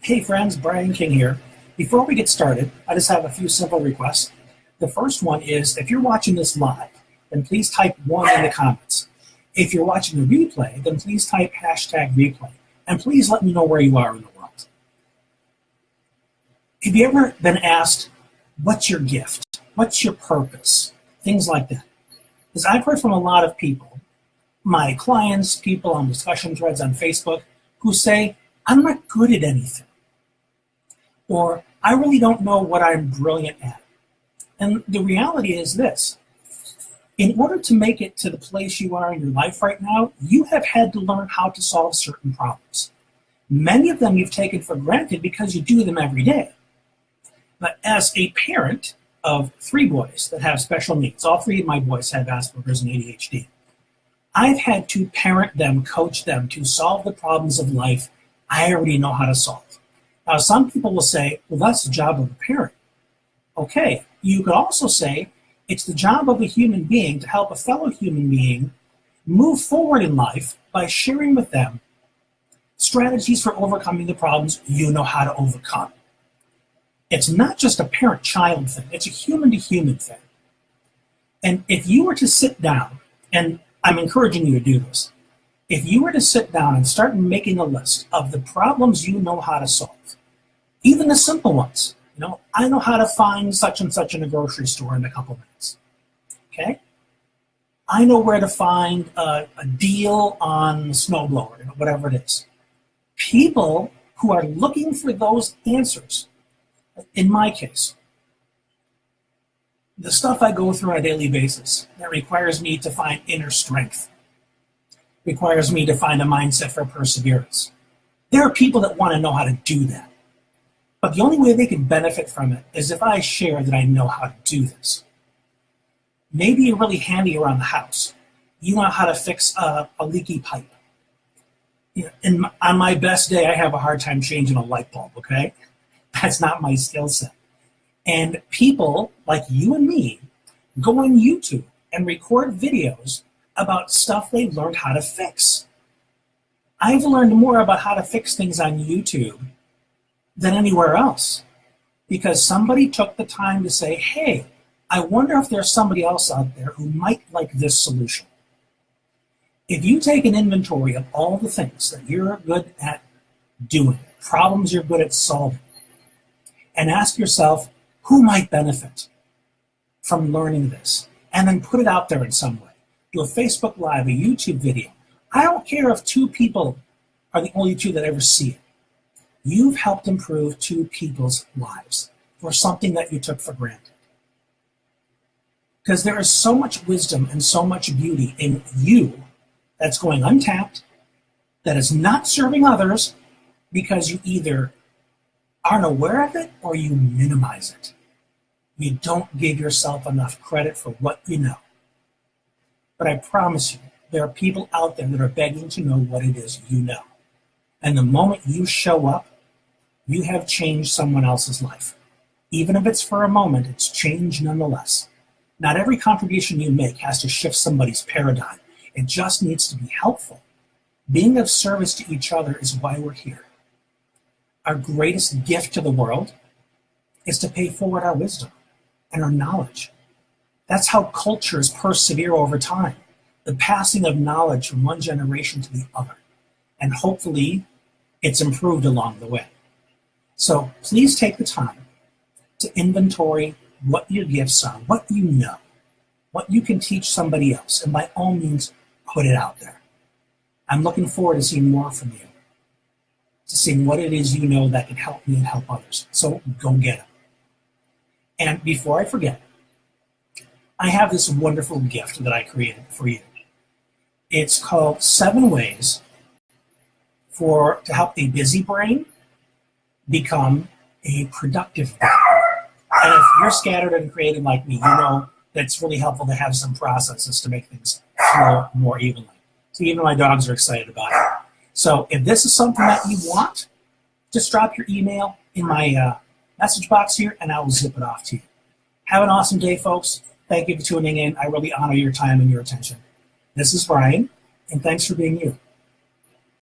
Hey friends, Brian King here. Before we get started, I just have a few simple requests. The first one is if you're watching this live, then please type 1 in the comments. If you're watching the replay, then please type #replay. And please let me know where you are in the world. Have you ever been asked, what's your gift? What's your purpose? Things like that. Because I've heard from a lot of people, my clients, people on discussion threads on Facebook, who say, I'm not good at anything. Or I really don't know what I'm brilliant at. And the reality is this. In order to make it to the place you are in your life right now, you have had to learn how to solve certain problems. Many of them you've taken for granted because you do them every day. But as a parent of 3 boys that have special needs, all 3 of my boys have Asperger's and ADHD, I've had to parent them, coach them to solve the problems of life I already know how to solve. Now, some people will say, well, that's the job of a parent. Okay, you could also say it's the job of a human being to help a fellow human being move forward in life by sharing with them strategies for overcoming the problems you know how to overcome. It's not just a parent-child thing, it's a human-to-human thing. And if you were to sit down, and I'm encouraging you to do this, if you were to sit down and start making a list of the problems you know how to solve, even the simple ones, I know how to find such and such in a grocery store in a couple minutes, okay? I know where to find a deal on a snowblower, whatever it is. People who are looking for those answers, in my case, the stuff I go through on a daily basis that requires me to find inner strength, requires me to find a mindset for perseverance. There are people that want to know how to do that. But the only way they can benefit from it is if I share that I know how to do this. Maybe you're really handy around the house. You know how to fix a leaky pipe. On my best day, I have a hard time changing a light bulb, okay? That's not my skill set. And people like you and me go on YouTube and record videos about stuff they've learned how to fix. I've learned more about how to fix things on YouTube than anywhere else because somebody took the time to say, hey, I wonder if there's somebody else out there who might like this solution. If you take an inventory of all the things that you're good at doing, problems you're good at solving, and ask yourself, who might benefit from learning this? And then put it out there in some way. Do a Facebook Live, a YouTube video. I don't care if 2 people are the only 2 that ever see it. You've helped improve 2 people's lives for something that you took for granted. Because there is so much wisdom and so much beauty in you that's going untapped, that is not serving others because you either aren't aware of it or you minimize it. You don't give yourself enough credit for what you know. But I promise you, there are people out there that are begging to know what it is you know. And the moment you show up, you have changed someone else's life. Even if it's for a moment, it's change nonetheless. Not every contribution you make has to shift somebody's paradigm. It just needs to be helpful. Being of service to each other is why we're here. Our greatest gift to the world is to pay forward our wisdom and our knowledge. That's how cultures persevere over time, the passing of knowledge from one generation to the other. And hopefully, it's improved along the way. So please take the time to inventory what your gifts are, what you know, what you can teach somebody else, and by all means, put it out there. I'm looking forward to seeing more from you, to seeing what it is you know that can help me and help others. So go get it. And before I forget, I have this wonderful gift that I created for you. It's called 7 Ways to help a busy brain become a productive brain. And if you're scattered and creative like me, you know that it's really helpful to have some processes to make things flow more evenly. So even my dogs are excited about it. So if this is something that you want, just drop your email in my message box here and I will zip it off to you. Have an awesome day, folks. Thank you for tuning in. I really honor your time and your attention. This is Brian, and thanks for being you.